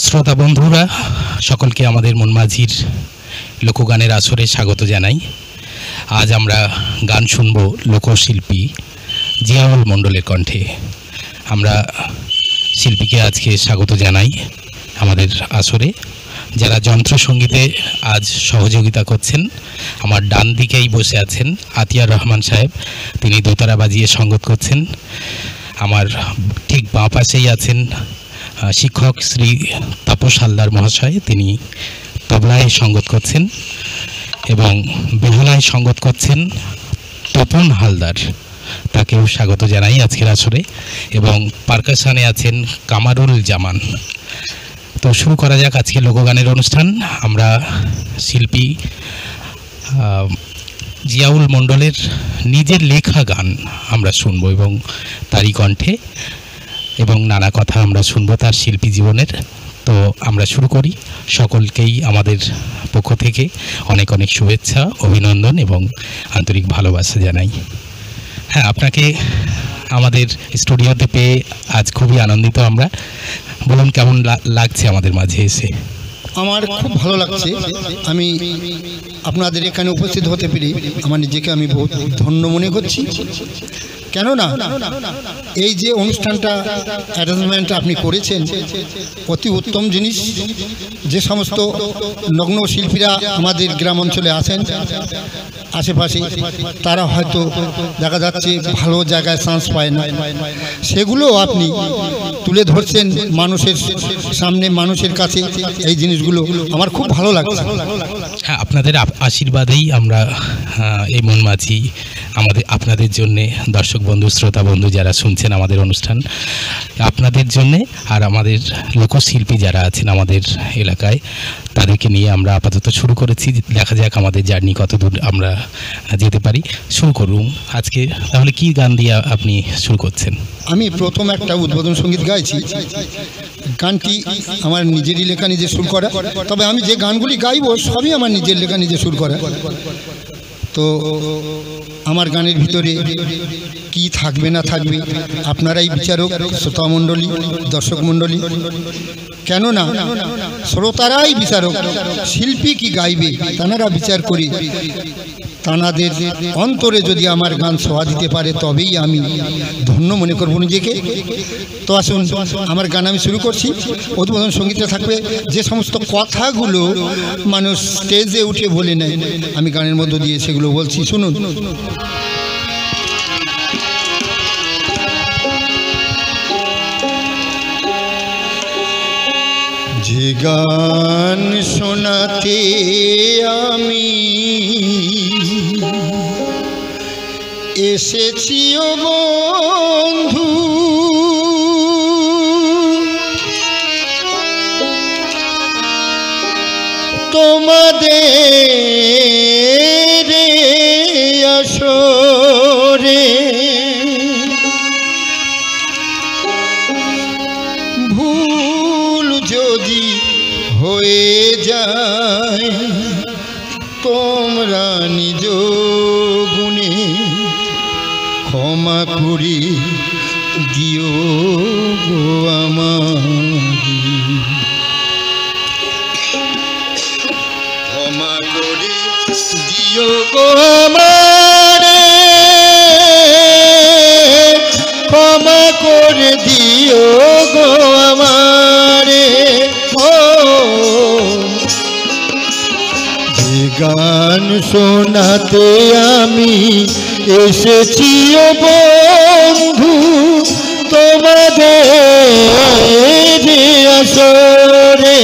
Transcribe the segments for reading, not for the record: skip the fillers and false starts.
শ্রোতা বন্ধুরা সকলকে আমাদের মনমাঝির লোকগানের আসরে স্বাগত জানাই। আজ আমরা গান শুনব লোকশিল্পী জিয়াউল মণ্ডলের কণ্ঠে। আমরা শিল্পীকে আজকে স্বাগত জানাই আমাদের আসরে। যারা যন্ত্রসঙ্গীতে আজ সহযোগিতা করছেন, আমার ডান দিকেই বসে আছেন আতিয়ার রহমান সাহেব, তিনি দোতারা বাজিয়ে সঙ্গত করছেন। আমার ঠিক বাঁ পাশেই আছেন শিক্ষক শ্রী তাপস হালদার মহাশয়, তিনি তবলায় সঙ্গত করছেন, এবং বেহালায় সঙ্গত করছেন তপন হালদার, তাকেও স্বাগত জানাই আজকের আসরে। এবং পারকাশনে আছেন কামারুল জামান। তো শুরু করা যাক আজকে লোকগানের অনুষ্ঠান। আমরা শিল্পী জিয়াউল মণ্ডলের নিজের লেখা গান আমরা শুনব এবং তারই কণ্ঠে, এবং নানা কথা আমরা শুনবো তার শিল্পী জীবনের। তো আমরা শুরু করি। সকলকেই আমাদের পক্ষ থেকে অনেক অনেক শুভেচ্ছা, অভিনন্দন এবং আন্তরিক ভালোবাসা জানাই। হ্যাঁ, আপনাকে আমাদের স্টুডিওতে পেয়ে আজ খুবই আনন্দিত আমরা। বলুন, কেমন লাগছে আমাদের মাঝে এসে? আমার খুব ভালো লাগছে। আমি আপনাদের এখানে উপস্থিত হতে পেরে আমার নিজেকে আমি বহুত ধন্য মনে করছি। কেননা এই যে অনুষ্ঠানটা অ্যারেঞ্জমেন্ট আপনি করেছেন অতি উত্তম জিনিস। যে সমস্ত নগ্ন শিল্পীরা আমাদের গ্রাম অঞ্চলে আছেন আশেপাশে, তারা হয়তো দেখা যাচ্ছে ভালো জায়গায় চান্স পায় না, সেগুলো আপনি তুলে ধরছেন মানুষের সামনে, মানুষের কাছে। এই জিনিসগুলো আমার খুব ভালো লাগছে। হ্যাঁ, আপনাদের আশীর্বাদেই আমরা এই মনমাঝি আপনাদের জন্যে, দর্শক বন্ধু, শ্রোতা বন্ধু যারা শুনছেন আমাদের অনুষ্ঠান, আপনাদের জন্যে আর আমাদের লোকশিল্পী যারা আছেন আমাদের এলাকায়, তাদেরকে নিয়ে আমরা আপাতত শুরু করেছি। দেখা যাক আমাদের জার্নি কত দূর আমরা যেতে পারি। শুরু করুন আজকে। তাহলে কি গান দিয়ে আপনি শুরু করছেন? আমি প্রথম একটা উদ্বোধন সঙ্গীত গাইছি। গানটি আমার নিজেরই লেখা, নিজে সুর করা। তবে আমি যে গানগুলি গাইব সবই আমার নিজের লেখা, নিজে সুর করা। তো আমার গানের ভিতরে কি থাকবে না থাকবে আপনারাই বিচারক, শ্রোতা মণ্ডলী, দর্শক মণ্ডলী। কেননা শ্রোতারাই বিচারক, শিল্পী কি গাইবে তানারা বিচার করি। তানাদের অন্তরে যদি আমার গান ছোঁয়া দিতে পারে তবেই আমি ধন্য মনে করব নিজেকে। তো আসুন, আমার গান আমি শুরু করছি। উদ্বোধন সঙ্গীতে থাকবে যে সমস্ত কথাগুলো মানুষ স্টেজে উঠে বলে নেয়, আমি গানের মধ্য দিয়ে সেগুলো বলছি, শুনুন। যে গান শোনাতে আমি এসেছি ও বন্ধু, তোমাদের আসরে ভুল যদি হয়ে যায় তোমরা নিজ গুণে ক্ষমা করে দিও গো আমারে, ক্ষমা করে দিও গো আমারে, ক্ষমা করে দিও গো আমারে। ও যে গান শোনাতে আমি এসেছি ও বন্ধু তোমাদের আসরে,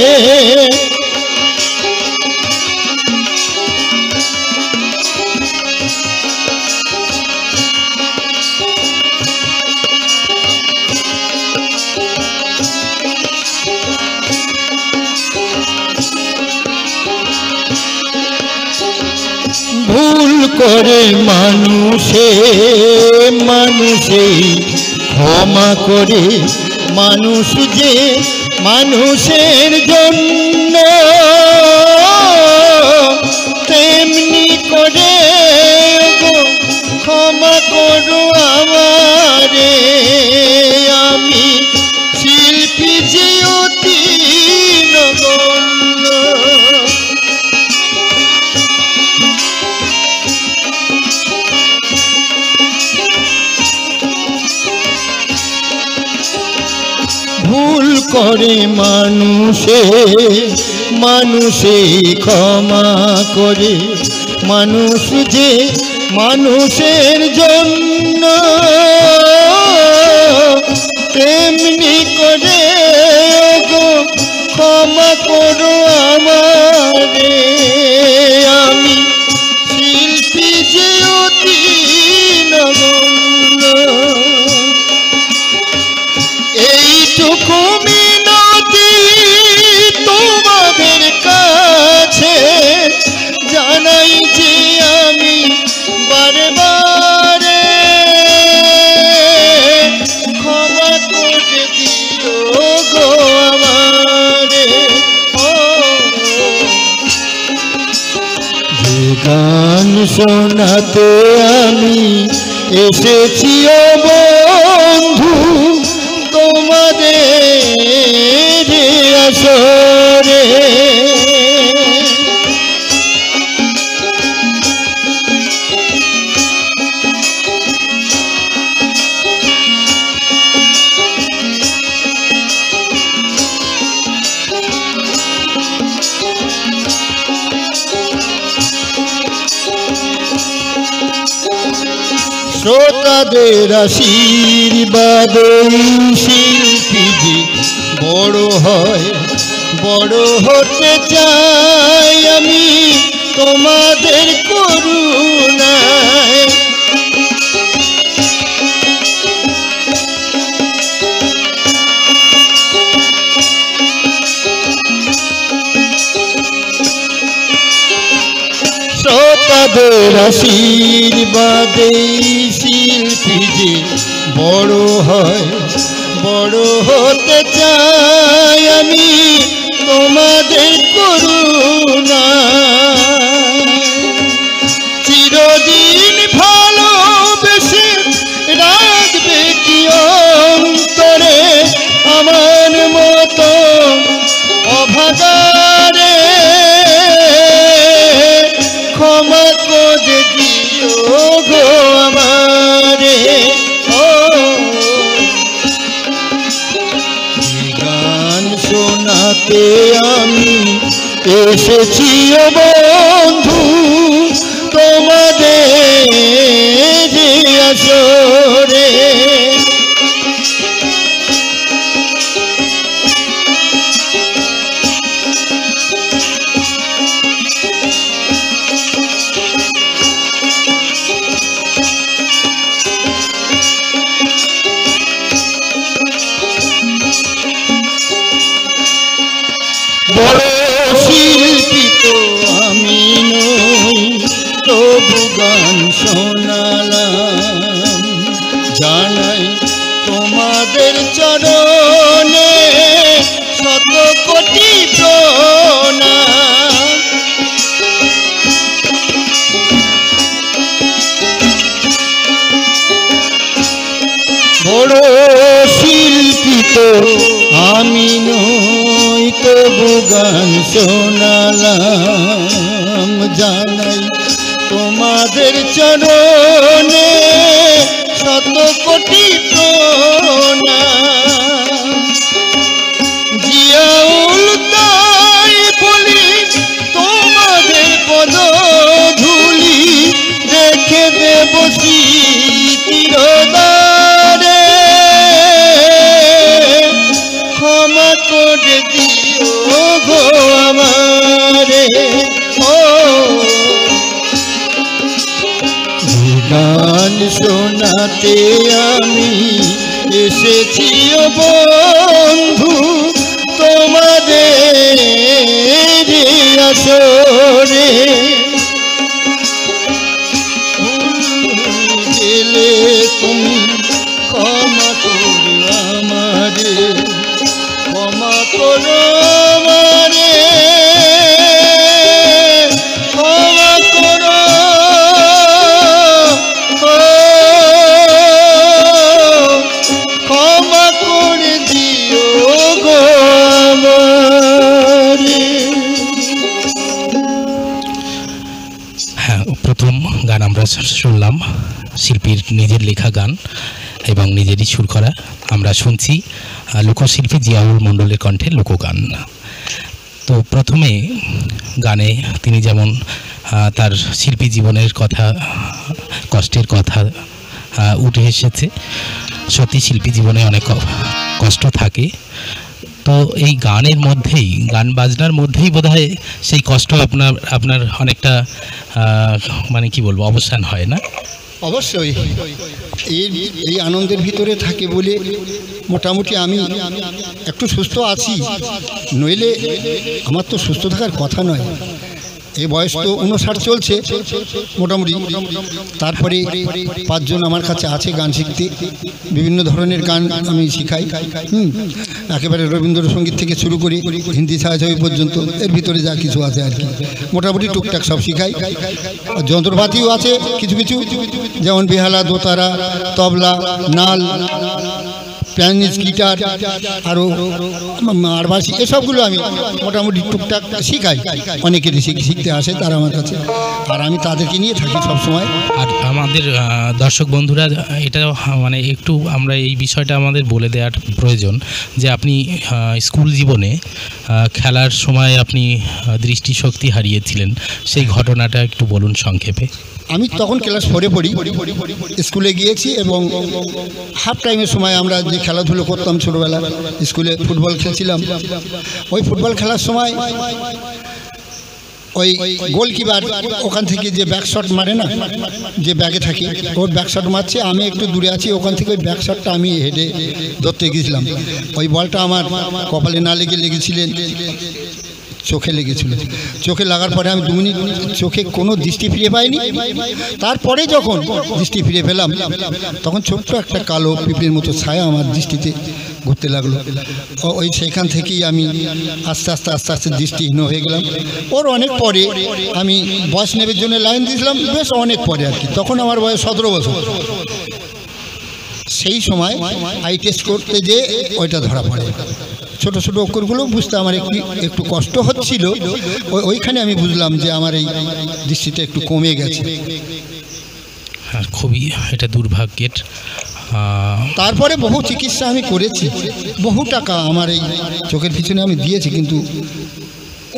ভুল করে মানুষে ক্ষমা করে মানুষ যে মানুষের জন্য, তেমনি করে ক্ষমা করো আমারে। আমি শিল্পী যে অতি করে মানুষে মানুষে ক্ষমা করে মানুষ যে মানুষের জন্য তেমনি করে গো ক্ষমা করো আমারে আমি শিল্পী যে অতি নগণ্য এইটুকু মিনতি তোমাদের কাছে জানাই যে আমি বারে বারে ক্ষমা করে দিও গো আমারে যে গান শোনাতে আমি এসেছি ও বন্ধু তোমাদের আসরে শ্রোতাদের আশীর্বাদ শিল্পী যে বড় হয় বড় হতে চাই আমি তোমাদের করুণায় শ্রোতাদের আশীর্বাদে শিল্পী যে বড় হয় বড় হতে চাই আমি তোমাদের করুণা চিরদিন ভালোবেসে রাখবে কি অন্তরে আমার মতো অভাগারে ক্ষমা করে দিও গো আমারে গান শোনাতে আমি এসেছি ও বন্ধু তোমাদের আসরে বড় শিল্পী তো আমি নই তবু গান শোনালাম জানাই তোমাদের চরণে শত কোটি প্রণাম বড় শিল্পী তো আমি নই তবু গান শোনালাম জানাই তোমাদের চরণে শত কোটি প্রণাম জিয়াউল তাই বলি তোমাদের পদ ধুলি রেখে দেব চিরদারে ক্ষমা করে দিও গো আমারে গান শোনাতে আমি এসেছি ও বন্ধু তোমাদের আসরে গেলে তুমি ক্ষমা করো আমারে ক্ষমা করো আমারে ক্ষমা করো ক্ষমা করে দিও গো আমারে। হ্যাঁ, প্রথম গান আমরা শুনলাম শিল্পীর নিজের লেখা গান এবং নিজেরই সুর করা। আমরা শুনছি লোকশিল্পী জিয়াউল মণ্ডলের কণ্ঠে লোকগান। তো প্রথমে গানে তিনি যেমন তার শিল্পী জীবনের কথা, কষ্টের কথা উঠে এসেছে। সত্যি শিল্পী জীবনে অনেক কষ্ট থাকে, তো এই গানের মধ্যেই, গান বাজনার মধ্যেই বোধহয় সেই কষ্ট আপনার অনেকটা মানে কি বলবো, অবসান হয় না? অবশ্যই এই আনন্দের ভিতরে থাকে বলে মোটামুটি আমি একটু সুস্থ আছি, নইলে আমার তো সুস্থ থাকার কথা নয়। এই বয়স তো 59 চলছে মোটামুটি। তারপরে 5 জন আমার কাছে আছে গান শিখতে, বিভিন্ন ধরনের গান আমি শিখাই। একেবারে রবীন্দ্রসঙ্গীত থেকে শুরু করে হিন্দি ছায়াছবি পর্যন্ত, এর ভিতরে যা কিছু আছে আর কি মোটামুটি টুকটাক সব শিখাই। যন্ত্রপাতিও আছে কিছু কিছু, যেমন বেহালা, দোতারা, তবলা, নাল, পিয়ানিস, গিটার, আরও আরবাসি, এসবগুলো আমি মোটামুটি টুকটাক শিখাই। অনেকেরই শিখতে আসে তারা আমার কাছে, আর আমি তাদেরকে নিয়ে থাকি সবসময়। আর আমাদের দর্শক বন্ধুরা এটা মানে একটু আমরা এই বিষয়টা আমাদের বলে দেওয়ার প্রয়োজন যে আপনি স্কুল জীবনে খেলার সময় আপনি দৃষ্টিশক্তি হারিয়েছিলেন, সেই ঘটনাটা একটু বলুন সংক্ষেপে। আমি তখন ক্লাস 4-এ পড়ি, স্কুলে গিয়েছি এবং হাফ টাইমের সময় আমরা যে খেলাধুলো করতাম ছোটোবেলা, স্কুলে ফুটবল খেলছিলাম। ওই ফুটবল খেলার সময় ওই গোলকিপার ওখান থেকে যে ব্যাক শট মারে না, যে ব্যাগে থাকে, ওর ব্যাক শট মারছে, আমি একটু দূরে আছি, ওখান থেকে ওই ব্যাক শটটা আমি হেডে ধরতে গিয়েছিলাম। ওই বলটা আমার কপালে না লেগেছিলেন, চোখে লেগেছিল। চোখে লাগার পরে আমি 2 মিনিট চোখে কোনো দৃষ্টি ফিরে পাইনি। তারপরে যখন দৃষ্টি ফিরে পেলাম, তখন ছোট্ট একটা কালো পিঁপড়ের মতো ছায়া আমার দৃষ্টিতে ঘুরতে লাগলো। ওই সেইখান থেকেই আমি আস্তে আস্তে দৃষ্টিহীন হয়ে গেলাম। ওর অনেক পরে আমি বয়স নেবের জন্য লাইন দিয়েছিলাম, বেশ অনেক পরে আর কি। তখন আমার বয়স 17 বছর। সেই সময় আই টেস্ট করতে যে ওইটা ধরা পড়ে। ছোট ছোট অক্ষরগুলো বুঝতে আমার একটু কষ্ট হচ্ছিল। ওইখানে আমি বুঝলাম যে আমার এই দৃষ্টিটা একটু কমে গেছে। আর খুবই এটা দুর্ভাগ্যের। তারপরে বহু চিকিৎসা আমি করেছি, বহু টাকা আমার এই চোখের পিছনে আমি দিয়েছি, কিন্তু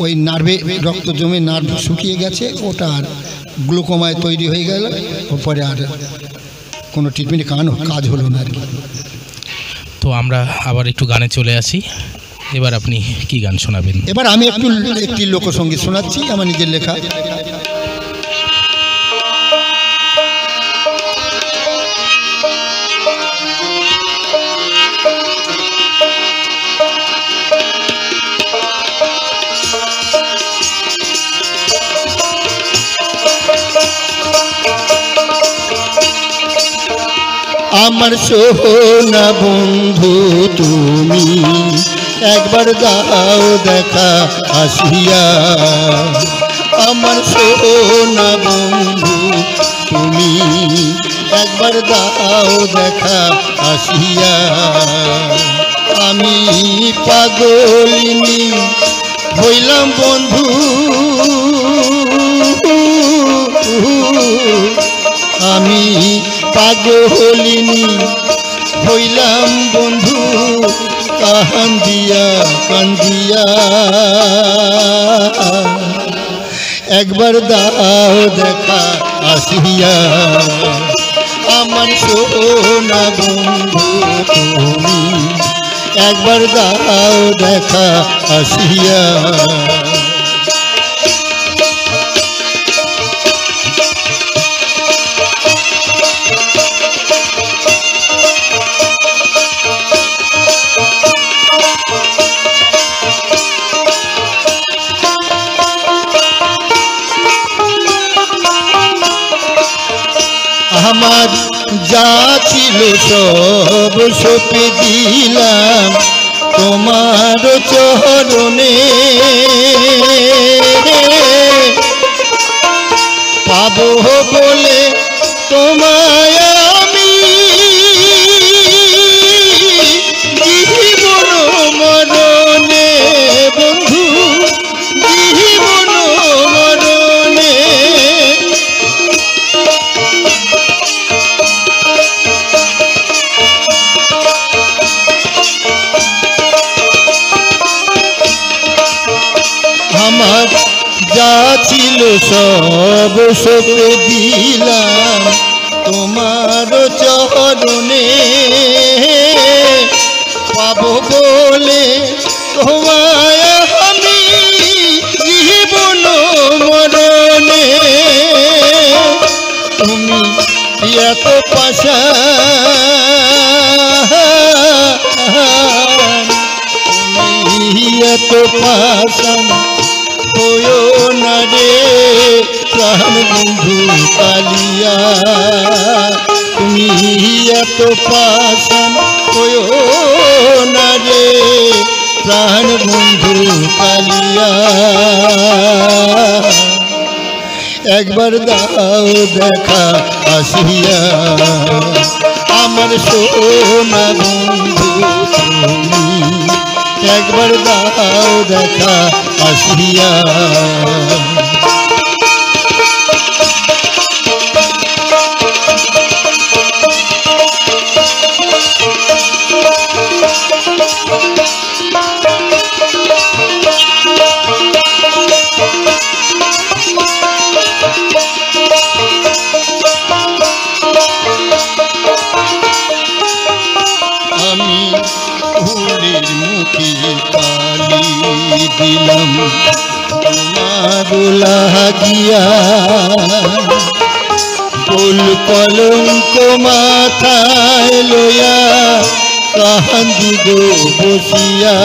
ওই নার্ভে রক্ত জমে নার্ভ শুকিয়ে গেছে, ওটা আর গ্লুকোমায় তৈরি হয়ে গেল। ওপরে আর কোনো ট্রিটমেন্টে কাজ হলো না আর কি। তো আমরা আবার একটু গানে চলে আসি। এবার আপনি কি গান শোনাবেন? এবার আমি একটি লোকসঙ্গীত শোনাচ্ছি, আমার নিজের লেখা। আমার সোনা বন্ধু তুমি, একবার দাও দেখা আসিয়া। আমার সোনা বন্ধু তুমি, একবার দাও দেখা আসিয়া। আমি পাগলিনী হইলাম বন্ধু, আমি পাগলিনী হইলাম বন্ধু, কান্দিয়া কান্দিয়া। একবার দাও দেখা আসিয়া। আমার সোনা বন্ধু তুমি, একবার দাও দেখা আসিয়া। আমার যা ছিল সব সঁপে দিলাম তোমার চরণে, পাবো বলে তোমায় আমি জীবন মরণে বন্ধু, জীবন মরণে। এলো সব সপে দিলাম তোমার চরণে, পাবো বলে তোমায় আমি জীবন মরণে। তুমি এত পাশান, তুমি এত পাশান হয়ো না রে প্রাণ বন্ধু কালিয়া। তুমি এত পাশান হয়ো না রে প্রাণ বন্ধু কালিয়া। একবার দাও দেখা আসিয়া আমার সোনা বন্ধু তুমি, একবার দাও দেখা আসিয়া। আমি ফুলের মুখে কালি দিলাম তোমার লাগিয়া, ফুল কলঙ্ক মাথায় লইয়া কান্দি গো বসিয়া,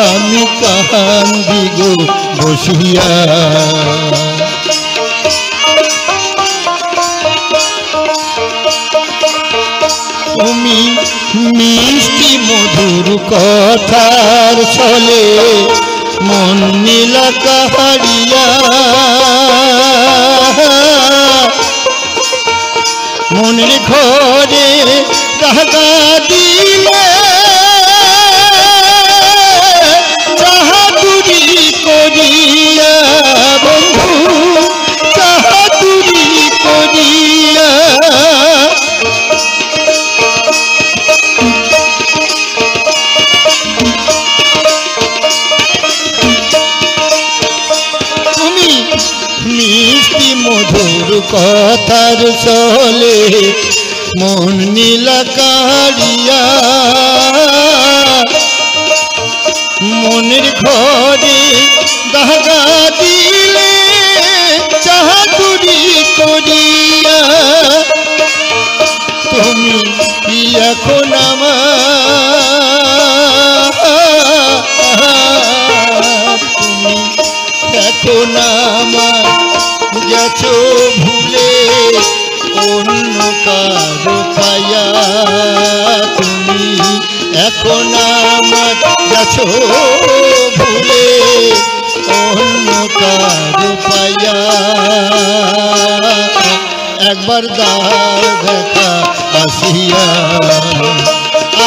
আমি কান্দি গো বসিয়া। তুমি মিষ্টি মধুর কথার ছলে মন নীলা কাহারিয়া, মনের ঘরে দাগা দিলে চাহাতুরি করিয়া বন্ধু, চাহাতুরি করিয়া। তুমি মিষ্টি মধুর কথার চলে মন নীলা কারিয়া, মনের ঘরে দাগা দিলে চাহাতুরি করিয়া। তুমি এখন আমার, তুমি এখন আমার গেছো ভুলে অন্য কারো পায়া। তুমি এখন আমার গেছো ভুলে অন্য কারো পায়া। একবার দাও দেখা আসিয়া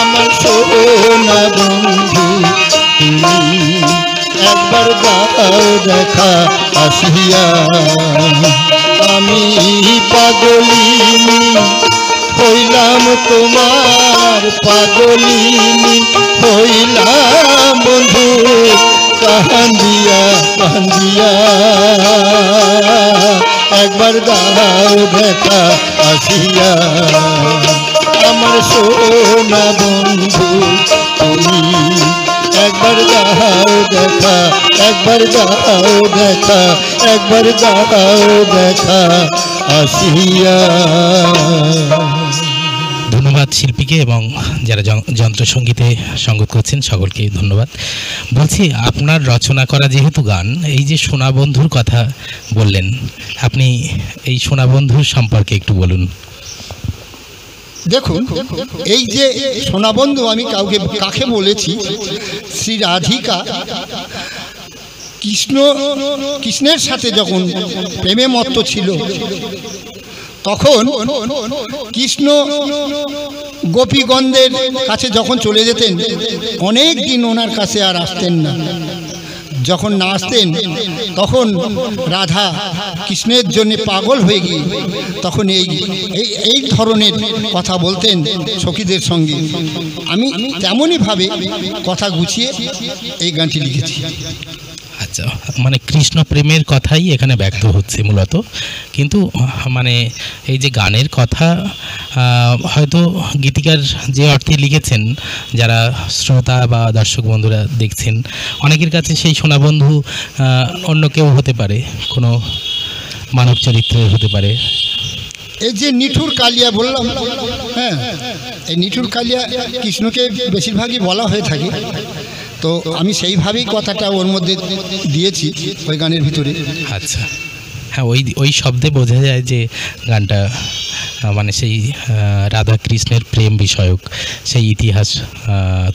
আমার সোনা বন্ধু তুমি, একবার দাও দেখা আসিয়া। আমি পাগলিনী হইলাম তোমার, পাগলিনী হইলাম বন্ধু কান্দিয়া কান্দিয়া। একবার দাও দেখা আসিয়া আমার সোনা বন্ধু তুমি, একবার দাও দেখা, একবার দাও দেখা, একবার দাও দেখা আসিয়া। ধন্যবাদ শিল্পীকে এবং যারা যন্ত্রসঙ্গীতে সঙ্গত করছেন সকলকে ধন্যবাদ। বলছি আপনার রচনা করা যেহেতু গান, এই যে সোনা বন্ধুর কথা বললেন, আপনি এই সোনা বন্ধুর সম্পর্কে একটু বলুন। দেখুন, এই যে সোনা বন্ধু আমি কাকে বলেছি, শ্রী রাধিকা কৃষ্ণের সাথে যখন প্রেমে মত্ত ছিল তখন কৃষ্ণ গোপীগণদের কাছে যখন চলে যেতেন অনেক দিন ওনার কাছে আর আসতেন না। যখন না আসতেন তখন রাধা কৃষ্ণের জন্য পাগল হয়ে গিয়ে তখন এই ধরনের কথা বলতেন সখীদের সঙ্গে। আমি তেমনইভাবে কথা গুছিয়ে এই গানটি লিখেছি। আচ্ছা, মানে কৃষ্ণ প্রেমের কথাই এখানে ব্যক্ত হচ্ছে মূলত, কিন্তু মানে এই যে গানের কথা হয়তো গীতিকার যে অর্থে লিখেছেন, যারা শ্রোতা বা দর্শক বন্ধুরা দেখছেন, অনেকের কাছে সেই সোনাবন্ধু অন্য কেউ হতে পারে, কোনো মানব চরিত্রের হতে পারে। এই যে নিঠুর কালিয়া বললাম, হ্যাঁ, এই নিঠুর কালিয়া কৃষ্ণকে বেশিরভাগই বলা হয়ে থাকে, তো আমি সেইভাবেই কথাটা ওর মধ্যে দিয়েছি ওই গানের ভিতরে। আচ্ছা, হ্যাঁ, ওই শব্দে বোঝা যায় যে গানটা মানে সেই রাধা কৃষ্ণের প্রেম বিষয়ক সেই ইতিহাস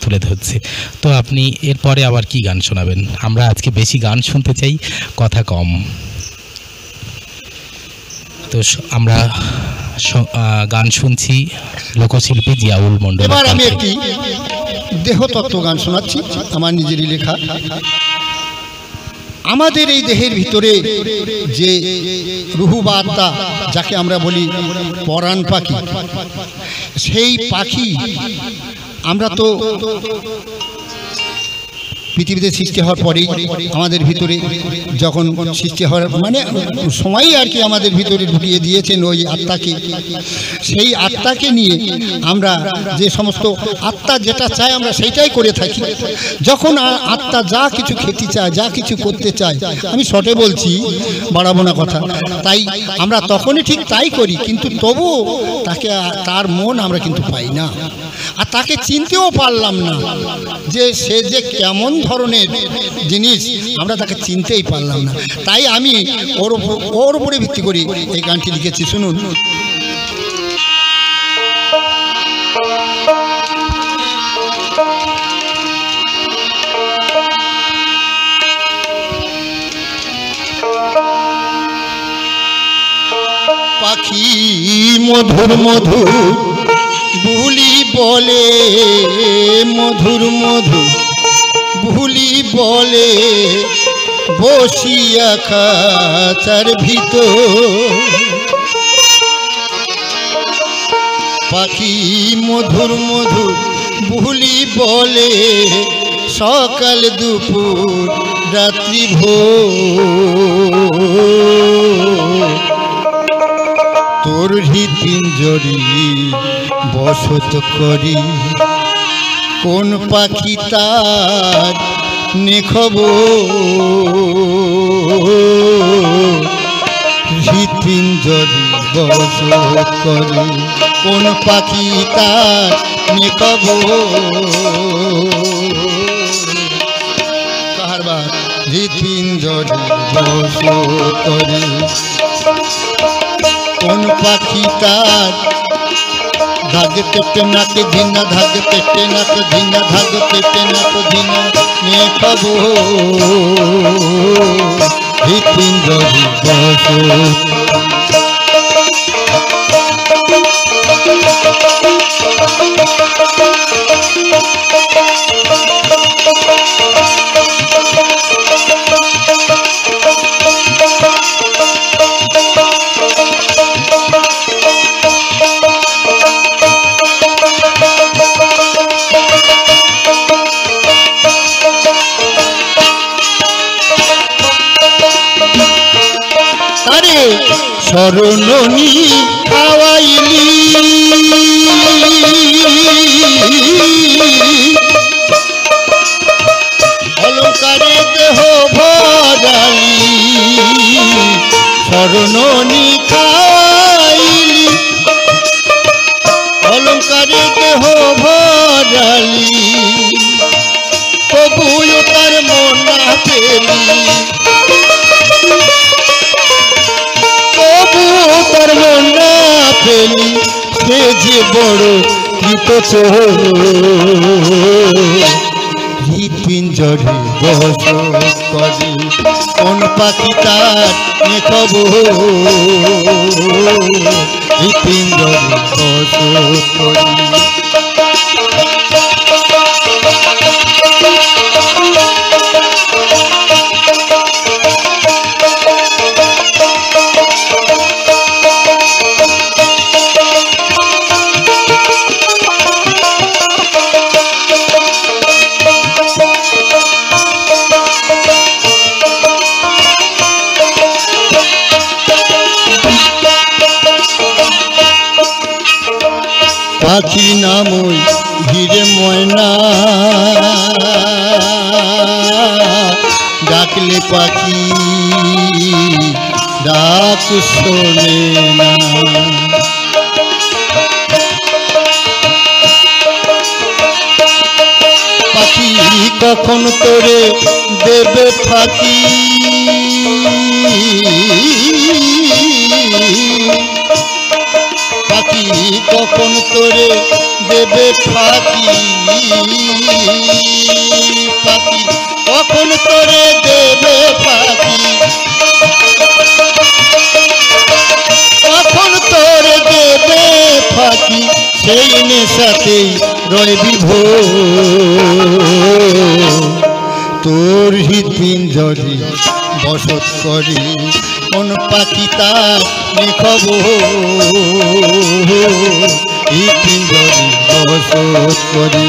তুলে ধরছে। তো আপনি এরপরে আবার কি গান শোনাবেন? আমরা আজকে বেশি গান শুনতে চাই, কথা কম। তো আমরা গান শুনছি লোকশিল্পী জিয়াউল মণ্ডল। এবার আমি একটি দেহতত্ত্ব গান শোনাচ্ছি, আমার নিজেরই লেখা। আমাদের এই দেহের ভিতরে যে রুহু বা আত্মা, যাকে আমরা বলি পরাণ পাখি, সেই পাখি আমরা তো পৃথিবীতে সৃষ্টি হওয়ার পরেই আমাদের ভিতরে যখন সৃষ্টি হওয়ার মানে সময়ই আর কি আমাদের ভিতরে ঢুকিয়ে দিয়েছেন ওই আত্মাকে। সেই আত্মাকে নিয়ে আমরা যে সমস্ত আত্মা যেটা চায় আমরা সেইটাই করে থাকি। যখন আত্মা যা কিছু খেতে চায়, যা কিছু করতে চায়, আমি শর্টে বলছি, বাড়াবো না কথা, তাই আমরা তখনই ঠিক তাই করি, কিন্তু তবু তাকে, তার মন আমরা কিন্তু পাই না, আর তাকে চিনতেও পারলাম না যে সে যে কেমন ধরনের জিনিস, আমরা তাকে চিনতেই পারলাম না। তাই আমি ওর উপরে ভিত্তি করি এই গানটি লিখেছি, শুনুন। পাখি মধুর মধুর বুলি বলে, মধুর মধুর বুলি বলে, বসিয়া খাঁচার ভিতর। পাখি মধুর মধুর বুলি বলে, সকাল দুপুর রাত্রি ভোর। তোর হৃৎপিঞ্জরি বসত করি, কোন পাখি তার নেখবর। হৃৎপিঞ্জরি বসত করি, কোন পাখি তার নেখবর। কারবার হৃৎপিঞ্জরি বসত করি, কোন পাখি তার ধাগ পেটে নাক ধিনা, ধাগ পেটে নাক ধিনা, ধাগ পেটে নাক ধিনা নে পাবো। হৃৎপিঞ্জরি বসত শরণনি খাওয়াইলি, অলঙ্কারে দেহ ভরালি। শরণনি খাওয়াইলি, অলঙ্কারে দেহ ভরালি, তবুও তার মন না পেলি, তার মন না পেলি, সে যে বড় কৃতচোর। হৃৎপিঞ্জরি বসত করি, কোন পাখি তার নেখবর। হৃৎপিঞ্জরি বসত করি। ডাকলে পাখি ডাক শোনে না। পাখি কখন তোরে দেবে ফাঁকি, পাখি কখন তোরে দেবে ফাঁকি, পাখি কখন তোরে দেবে ফাঁকি, কখন তোরে দেবে ফাঁকি, সেই নেশাতেই রয় বিভোর। তোর হৃৎপিঞ্জরে বসত করে কোন পাখি তার খবর, হৃৎপিঞ্জরে বসত করে।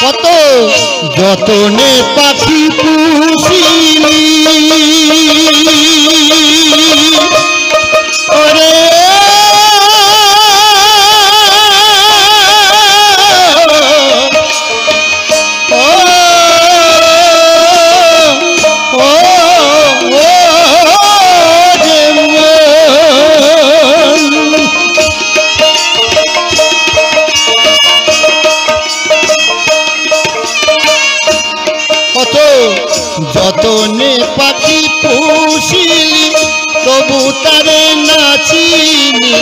কত যতনে পাখি পুষিলি ওরে, যতনে পাখি পুষিলি তবু তারে নাচিনি,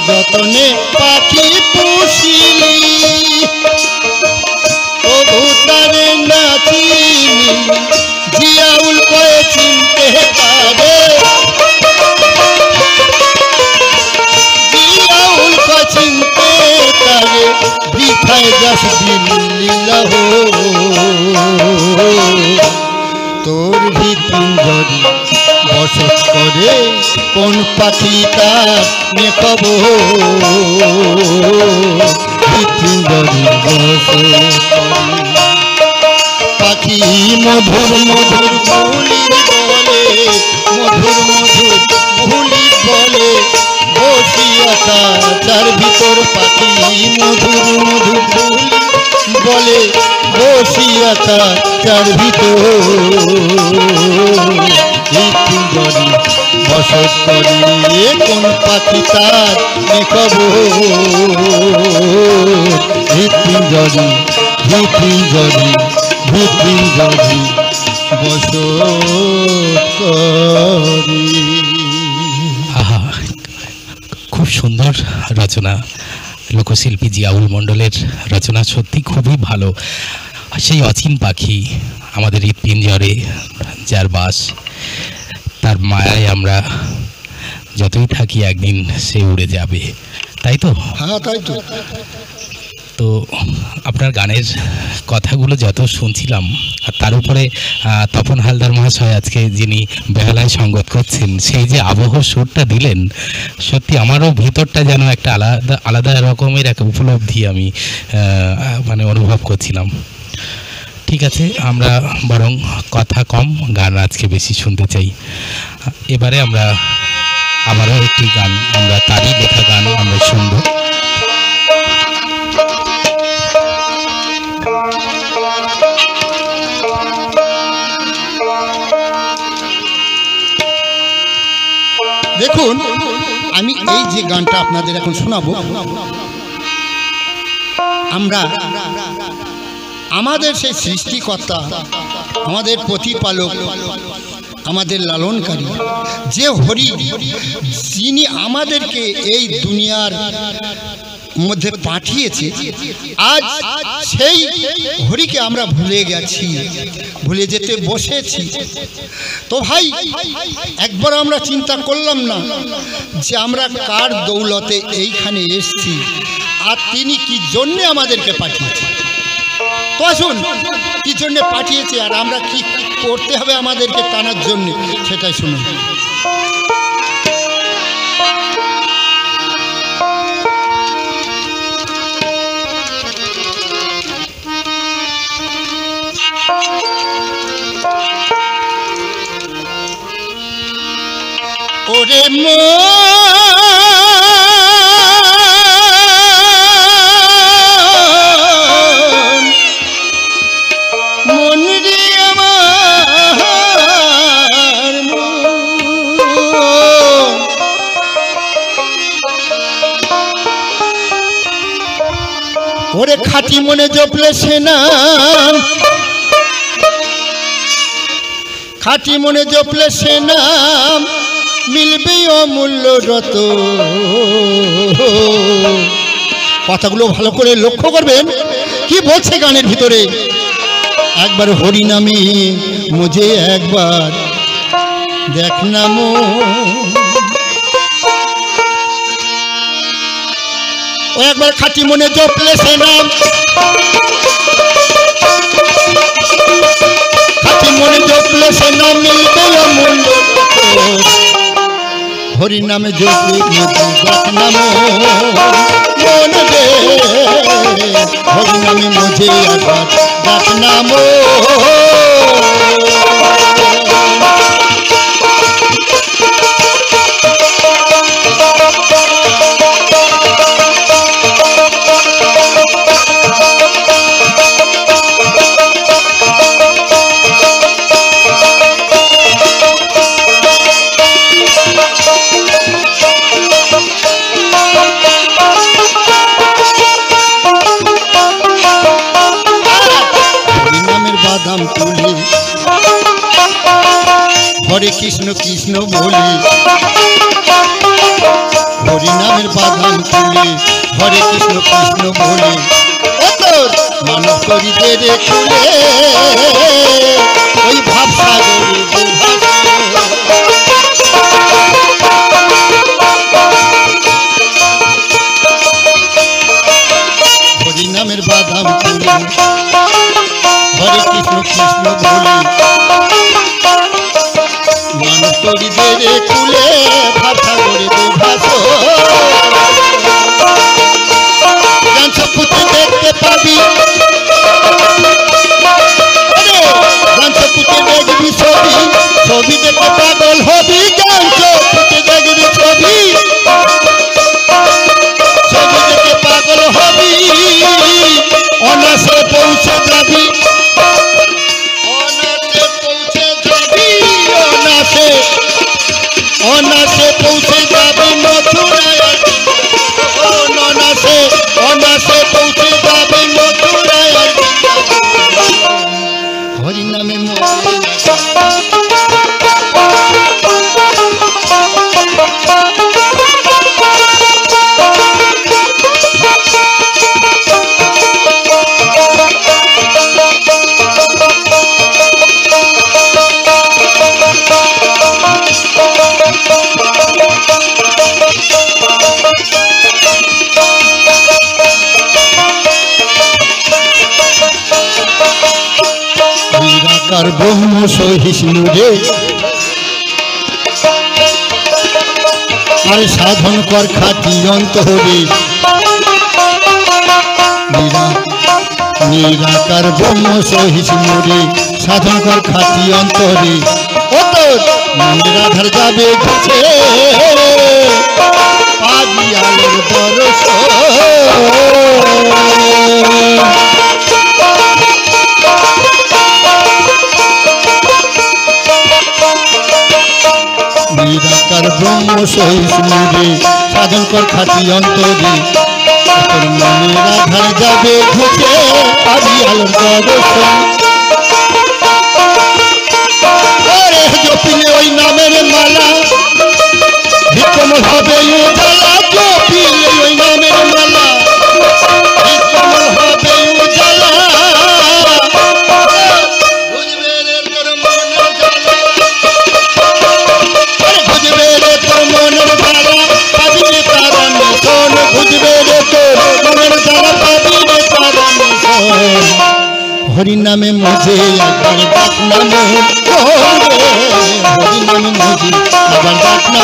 যতনে পাখি পুষিলি তবু তারে নাচিনি, জিয়াউল কয়ে চিনতে পারে, জিয়াউল কয়ে চিনতে পারে, বৃথায় যাস দিন লীলা হো। তোর হৃৎপিঞ্জরে বসত করে কোন পাখি তার খবর, হৃৎপিঞ্জরে বসত করে। পাখি মধুর মধুর বুলি বলে, মধুর মধুর বুলি বলে, বসিয়া তার ভিতর পাখি মধুর মধুর বুলি বলে, বসিয়া তার ভিতর, হৃৎপিঞ্জরে বসত করে কোন পাখি তার খবর, হৃৎপিঞ্জরে হৃৎপিঞ্জরে হৃৎপিঞ্জরে বসত করে। আহা, খুব সুন্দর রচনা, লোকশিল্পী জিয়াউল মণ্ডলের রচনা সত্যি খুবই ভালো। সেই অচিন পাখি আমাদের হৃৎপিঞ্জরে যার বাস, তার মায়ায় আমরা যতই থাকি একদিন সে উড়ে যাবে, তাই তো? হ্যাঁ তাই তো। তো আপনার গানের কথাগুলো যত শুনছিলাম, আর তার উপরে তপন হালদার মহাশয় আজকে যিনি বেহালায় সঙ্গত করছেন, সেই যে আবহ সুরটা দিলেন, সত্যি আমারও ভিতরটা যেন একটা আলাদা আলাদা রকমের এক উপলব্ধি আমি মানে অনুভব করছিলাম। ঠিক আছে, আমরা বরং কথা কম, গান আজকে বেশি শুনতে চাই। এবারে আমরা আবারও একটি গান, আমরা তারই লেখা গান আমরা শুনব। দেখুন, আমি এই যে গানটা আপনাদের এখন শোনাবো, আমরা আমাদের সেই সৃষ্টিকর্তা, আমাদের প্রতিপালক, আমাদের লালনকারী যে হরি, যিনি আমাদেরকে এই দুনিয়ার মধ্যে পাঠিয়েছে, আজ সেই হরিকে আমরা ভুলে গেছি, ভুলে যেতে বসেছি। তো ভাই একবার আমরা চিন্তা করলাম না যে আমরা কার দৌলতে এইখানে এসেছি আর তিনি কি জন্যে আমাদেরকে পাঠিয়েছে? তো আসুন কি জন্যে পাঠিয়েছে আর আমরা কি করতে হবে আমাদেরকে টানার জন্য, সেটাই শুনুন। ওরে মন রে আমার ওরে খাঁটি মনে জপলে সে নাম, খাঁটি মনে জপলে সে নাম মিলবে অমূল্য রত। কথাগুলো ভালো করে লক্ষ্য করবেন কি বলছে গানের ভিতরে। একবার হরি নামে মুঝে একবার দেখ না ও একবার খাঁটি মনে জপলে সে নাম, খাঁটি মনে জপলে সে নাম মিলবে অমূল্য হরি নামে জপলে দেখ না মন রে, হরি নামে মুঝে একবার দেখ না বাদাম তুলি হরে কৃষ্ণ কৃষ্ণ বলি, হরি নামের বাদাম তুলি হরে কৃষ্ণ কৃষ্ণ বলি, মানব করি দে রে খুলে ওই ভাব সাগরে হরি নামের বাদাম তুলি হরে কৃষ্ণ কৃষ্ণ বলি, মানব করি দে রে খুলে ভাব সাগরে ভাস। গান সপুতে দেখতে পাবি, গান সপুতে দেখবি ছবি, ছবি দেখে পাগল হবি। গান সপুতে দেখবি ছবি, ছবি দেখে পাগল হবি। অনাসে পৌঁছে যাবি, অনাসে পৌঁছে যাবি, অনাসে অনাসে পৌঁছে যাবি মথুরায়, অনাসে অনাসে পৌঁছে যাবি মথুরায়। হরি নামে নিরাকার ব্রহ্ম সহিষ্ণু রে, আর সাধন কর খাঁটি অন্তরে। নিরাকার ব্রহ্ম সহিষ্ণু রে, সাধন কর খাঁটি অন্তরে। ও তো মন্দির আধার যাবে ঘুছে পাবি আলোর দর্শন। নিরাকার ব্রহ্ম সহিষ্ণু রে, সাধন কর খাঁটি অন্তরে। মনের আধার যাবে ঘুচে পাবি আলোর দর্শন। জপিলে ওই নামের মালা বিক্রম হবে উজালা, জপিলে ওই নামের মালা হরির নামে মজে একবার ডাক না মোর, হরির নামে মজে একবার ডাক না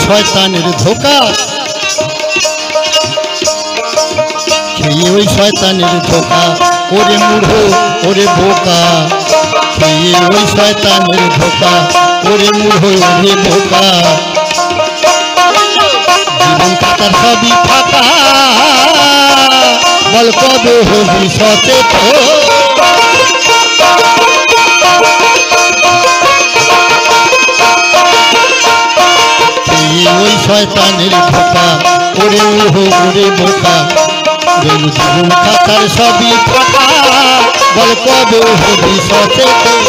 শয়তানের ধোকা, খেয়ে ওই শয়তানের ধোকা, ওরে মূঢ় ওরে বোকা, খেয়ে ওই শয়তানের ধোকা, ওরে মূঢ় ওরে বোকা, জীবন কাটার সবই ফাঁকা, বল কবে হবি সচেতন। ওই শয়তানের ধোকা, ওরে মূঢ় ওরে বোকা, জীবন খাতার সবই ফাঁকা, বল কবে হবি সচেতন।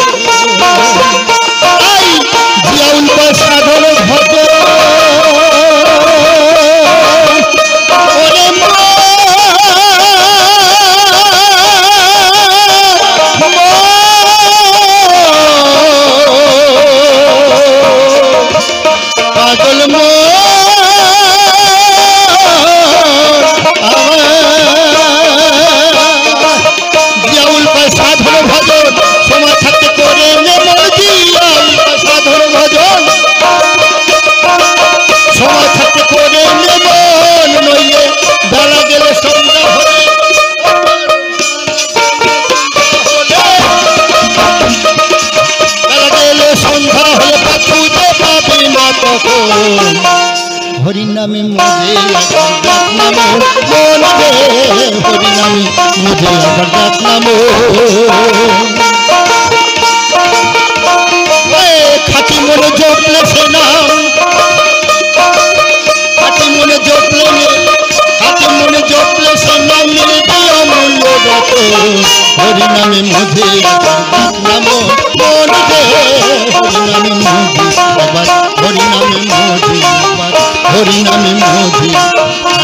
জিয়াউল সাধন ভজন, ওরে পাগল জিয়াউল সাধন ভজন, সময় থাকতে করে নেব জিয়াউল সাধন ভজন, সময় থাকতে করে নেব, নইলে বেলা গেলে সন্ধ্যা হলে, বেলা গেলে সন্ধ্যা হলে খুঁজে পাবি না তখন। হরির নামে মজে একবার ডাক না মোর, মন রে হরির নামে মজে একবার ডাক না মোর। খাঁটি মনে জপলে সে নাম, খাঁটি মনে জপলে, খাঁটি মনে জপলে সে নাম মিলবে অমূল্য রতন। হরির নামে মজে একবার ডাক না মোর, মন রে হরির নামে মজে একবার, হরির নামে মজে একবার, হরি নামে মজে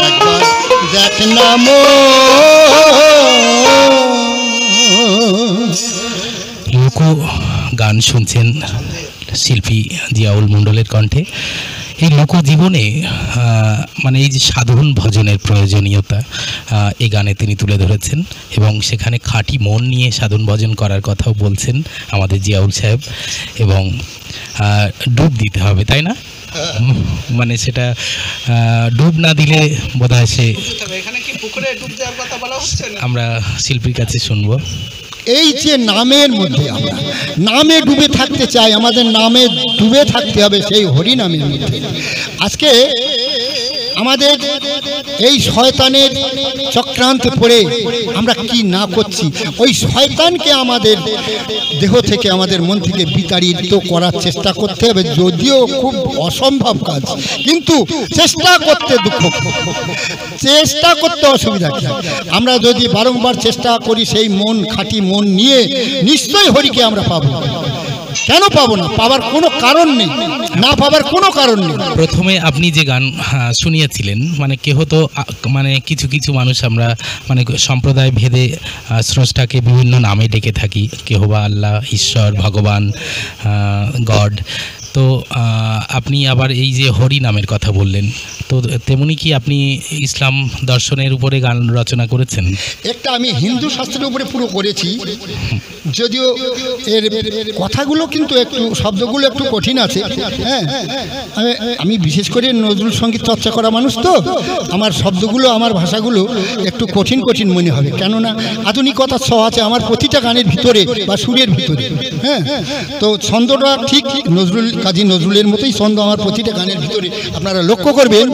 একবার দেখ না লোক গান শুনছেন শিল্পী জিয়াউল মণ্ডলের কণ্ঠে। এই লোকজীবনে মানে এই যে সাধন ভজনের প্রয়োজনীয়তা এই গানে তিনি তুলে ধরেছেন, এবং সেখানে খাঁটি মন নিয়ে সাধন ভজন করার কথাও বলছেন আমাদের জিয়াউল সাহেব, এবং ডুব দিতে হবে, তাই না? মানে সেটা ডুব না দিলে বোধহয় সে, আমরা শিল্পীর কাছে শুনবো। এই যে নামের মধ্যে আমরা নামে ডুবে থাকতে চাই, আমাদের নামে ডুবে থাকতে হবে, সেই হরি নামের মধ্যে। আজকে আমাদের এই শয়তানের চক্রান্তে পড়ে আমরা কি না করছি, ওই শয়তানকে আমাদের দেহ থেকে, আমাদের মন থেকে বিতাড়িত করার চেষ্টা করতে হবে, যদিও খুব অসম্ভব কাজ, কিন্তু চেষ্টা করতে দুঃখ, চেষ্টা করতে অসুবিধা কি। আমরা যদি বারংবার চেষ্টা করি সেই মন, খাঁটি মন নিয়ে, নিশ্চয়ই হরিকে আমরা পাবো। কেন পাবো না? পাবার কোনো কারণ নেই, না পাবার কোনো কারণ নেই। প্রথমে আপনি যে গান শুনিয়েছিলেন, মানে কেহ তো, মানে কিছু কিছু মানুষ আমরা মানে সম্প্রদায় ভেদে স্রষ্টাকে বিভিন্ন নামে ডেকে থাকি, কেহ বা আল্লাহ, ঈশ্বর, ভগবান, গড। তো আপনি আবার এই যে হরি নামের কথা বললেন, তো তেমনি কি আপনি ইসলাম দর্শনের উপরে গান রচনা করেছেন? একটা আমি হিন্দু শাস্ত্রের উপরে পুরো করেছি, যদিও এর কথাগুলো কিন্তু একটু, শব্দগুলো একটু কঠিন আছে। হ্যাঁ, আমি বিশেষ করে নজরুল সঙ্গীত চর্চা করা মানুষ, তো আমার শব্দগুলো, আমার ভাষাগুলো একটু কঠিন কঠিন মনে হবে, কেননা আধুনিকতার ছোঁয়া আছে আমার প্রতিটা গানের ভিতরে বা সুরের ভিতরে। হ্যাঁ, তো ছন্দটা ঠিক নজরুল, কাজী নজরুলের মতোই ছন্দ আমার প্রতিটা গানের ভিতরে। আপনারা লক্ষ্য করবেন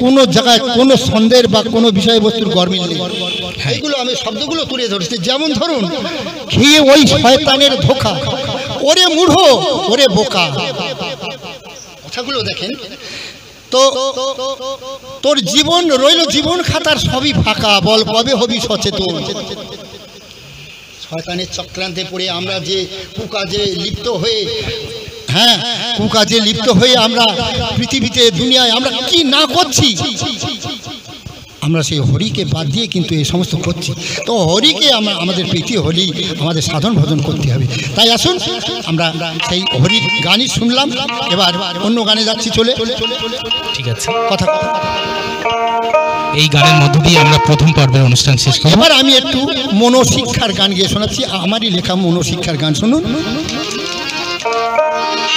কোনো জায়গায় কোনো ছন্দের বা কোনো বিষয়বস্তুর গরমিল নেই। এইগুলো আমি শব্দগুলো তুলে ধরেছি। যেমন ধরুন, খেয়ে ওই শয়তানের ধোকা, ওরে মূঢ় ওরে বোকা, কথাগুলো দেখেন। তো তোর জীবন রইল জীবন খাতার সবই ফাঁকা, বল কবে হবি সচেতন। শয়তানের চক্রান্তে পড়ে আমরা যে কুকাজে লিপ্ত হয়ে, হ্যাঁ কুকাজে লিপ্ত হয়ে আমরা পৃথিবীতে দুনিয়ায় আমরা কি না করছি, আমরা সেই হরিকে বাদ দিয়ে কিন্তু এই সমস্ত করছি। তো হরিকে আমরা আমাদের প্রীতি হরি আমাদের সাধন ভজন করতে হবে। তাই আসুন আমরা সেই হরির গানই শুনলাম, এবার অন্য গানে যাচ্ছি চলে। ঠিক আছে, কথা এই গানের মধ্য দিয়ে আমরা প্রথম পর্বের অনুষ্ঠান শেষ করি। এবার আমি একটু মনোশিক্ষার গান গিয়ে শোনাচ্ছি, আমারই লেখা মনোশিক্ষার গান শুনুন।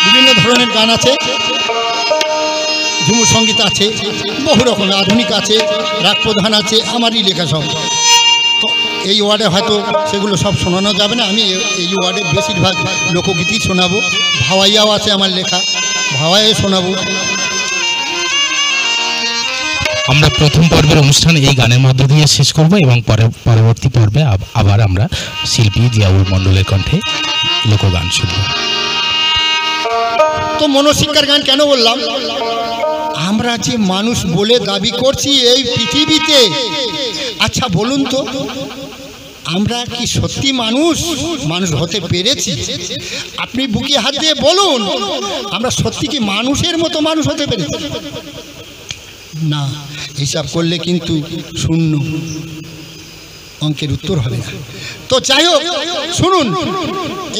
বিভিন্ন ধরনের গান আছে, ঝুমুর সঙ্গীত আছে, বহু রকমের আধুনিক আছে, রাগ প্রধান আছে, আমারই লেখা সব। তো এই ওয়ার্ডে হয়তো সেগুলো সব শোনানো যাবে না, আমি এই ওয়ার্ডে বেশিরভাগ লোকগীতি শোনাবো, ভাওয়াইয়াও আছে আমার লেখা, ভাওয়াইয়ে শোনাবো। আমরা প্রথম পর্বের অনুষ্ঠান এই গানের মধ্য দিয়ে শেষ করব এবং পরবর্তী পর্বে আবার আমরা শিল্পী জিয়াউল মণ্ডলের কণ্ঠে লোকগান শুনব। তো মনোশিক্ষার গান কেন বললাম, আমরা যে মানুষ বলে দাবি করছি এই পৃথিবীতে, আচ্ছা বলুন তো আমরা কি সত্যি মানুষ মানুষ হতে পেরেছি? আপনি বুকে হাত দিয়ে বলুন, আমরা সত্যি কি মানুষের মতো মানুষ হতে পেরেছি? না, হিসাব করলে কিন্তু শূন্য, অঙ্কের উত্তর হবে না। তো যাই হোক শুনুন,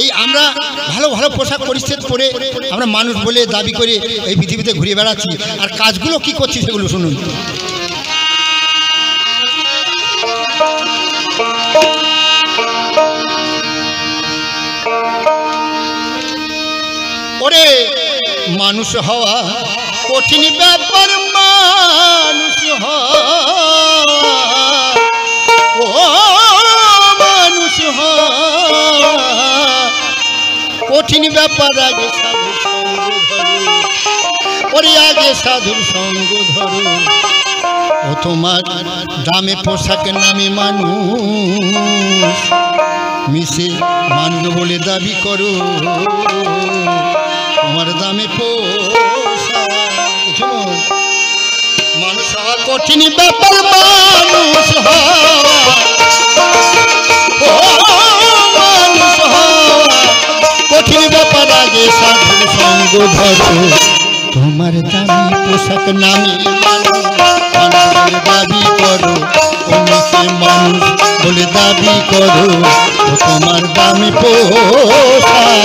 এই আমরা ভালো ভালো পোশাক পরিচ্ছদ পরে আমরা মানুষ বলে দাবি করে এই পৃথিবীতে ঘুরে বেড়াচ্ছি, আর কাজগুলো কি করছি সেগুলো শুনুন। ওরে মানুষ হওয়া কঠিন ব্যাপার, মানুষ হওয়া ও মানুষ হওয়া কঠিন ব্যাপার, আগে সাধুর সঙ্গ ধরো, ওরে আগে সাধুর সঙ্গ ধরো। ও তোমার দামে পোশাক নামে মানুষ মিশে মানুষ বলে দাবি করো, তোমার দামে পোশাক। মানুষ হওয়া কঠিন ব্যাপার, মানুষ হওয়া মানুষ হওয়া কঠিন ব্যাপার, আগে সাধুর সঙ্গ ধরো, তোমার দামি পোশাক নামে মানুষ বলে দাবি করো, মিশে মানুষ বলে দাবি করো, তোমার দামি পোশাক।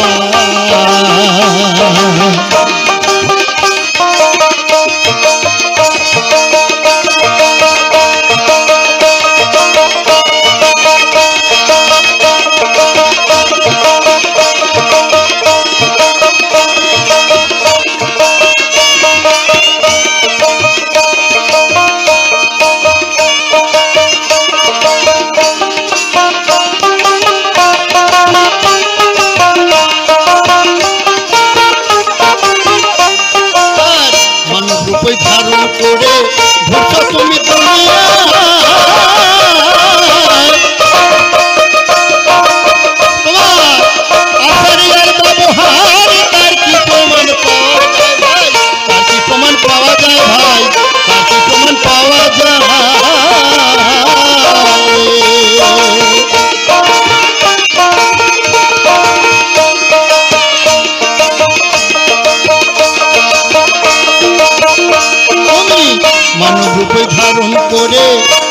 মানব রূপে ধারণ করে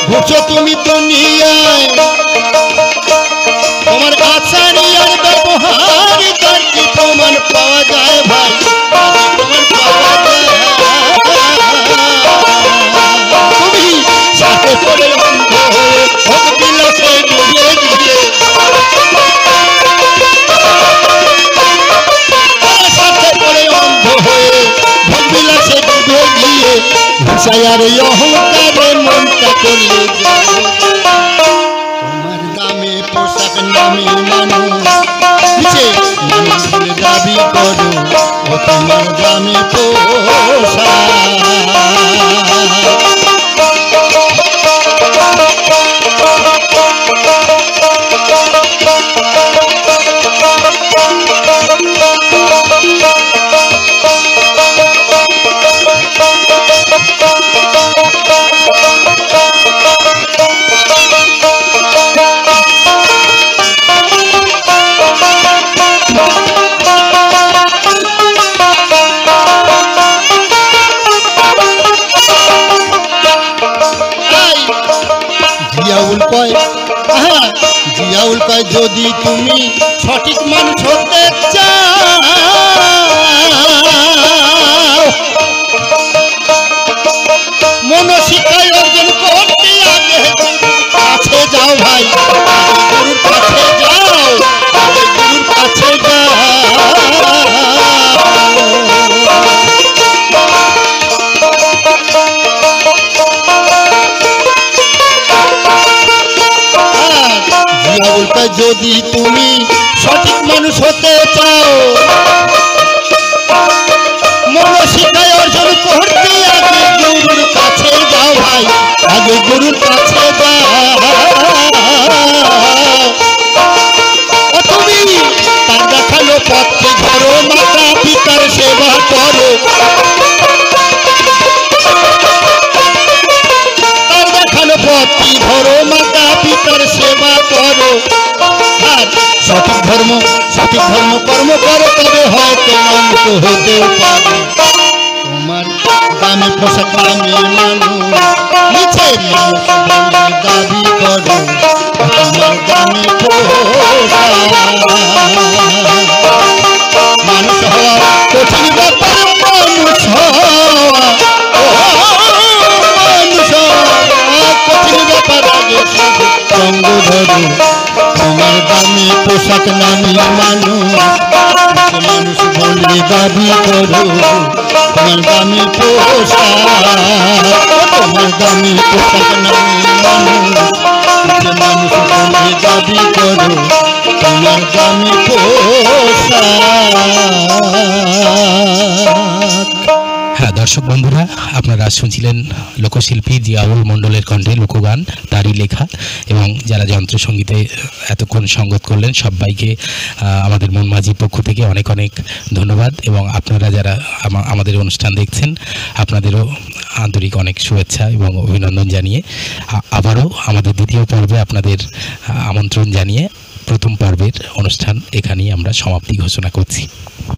ঘুরছো তুমি দুনিয়ায়, তোমার আচার আর ব্যবহার তার কি প্রমাণ পাওয়া যায় ভাই, প্রমাণ পাওয়া যায়। তুমি সাথে করে অন্ধ হয়ে ভোগ বিলাসে ডুবে গিয়ে, সাথে করে অন্ধ হয়ে ভোগ বিলাসে ডুবে গিয়ে আর অহংকারে মনটা করলে, তোমার দামে পোশাক নামে মানুষ মানুষ বলে দাবি করো, ও তোমার দামে পোশাক। পায় যদি তুমি সঠিক মানুষ হতে চাও, মনশিক্ষায় অর্জন করতে আগে কাছে যাও ভাই, গুরুর কাছে যাও, গুরুর কাছে যাও। যদি তুমি সঠিক মানুষ হতে চাও, মনশিক্ষায় অর্জন করতে আগে গুরুর কাছে যাও ভাই, আগে গুরুর কাছে যাও। তুমি তার দেখানো পথে ধরো, মাতা পিতার সেবা করো, তার দেখানো পথে ধরো, মাতা পিতার সেবা করো। সঠিক ধর্ম কর্ম করো, তবে হয়তো অন্ত হতেও পারে। তোমার দামে পোশাক নামে মানুষ নিচে মানুষ বলে দাবি করো, তোমার দামে পোশাক। মানুষ হওয়া কঠিন ব্যাপার, মানুষ হওয়া কঠিন ব্যাপার, আগে সঙ্গ ধরো। তোমার দামি পোশাক নামি মানুষ বলে দাবি করো, তোমার দামি পোশাক, তোমার দামি পোশাক নামি মানুষ বলে দাবি করো, তোমার দামি পোশাক। হ্যাঁ দর্শক বন্ধুরা, আপনারা শুনছিলেন লোকশিল্পী জিয়াউল মণ্ডলের কণ্ঠে লোকগান, তারই লেখা। এবং যারা যন্ত্রসঙ্গীতে এতক্ষণ সঙ্গত করলেন সবাইকে আমাদের মন মাঝির পক্ষ থেকে অনেক অনেক ধন্যবাদ। এবং আপনারা যারা আমাদের অনুষ্ঠান দেখছেন, আপনাদেরও আন্তরিক অনেক শুভেচ্ছা এবং অভিনন্দন জানিয়ে আবারও আমাদের দ্বিতীয় পর্বে আপনাদের আমন্ত্রণ জানিয়ে প্রথম পর্বের অনুষ্ঠান এখানেই আমরা সমাপ্তি ঘোষণা করছি।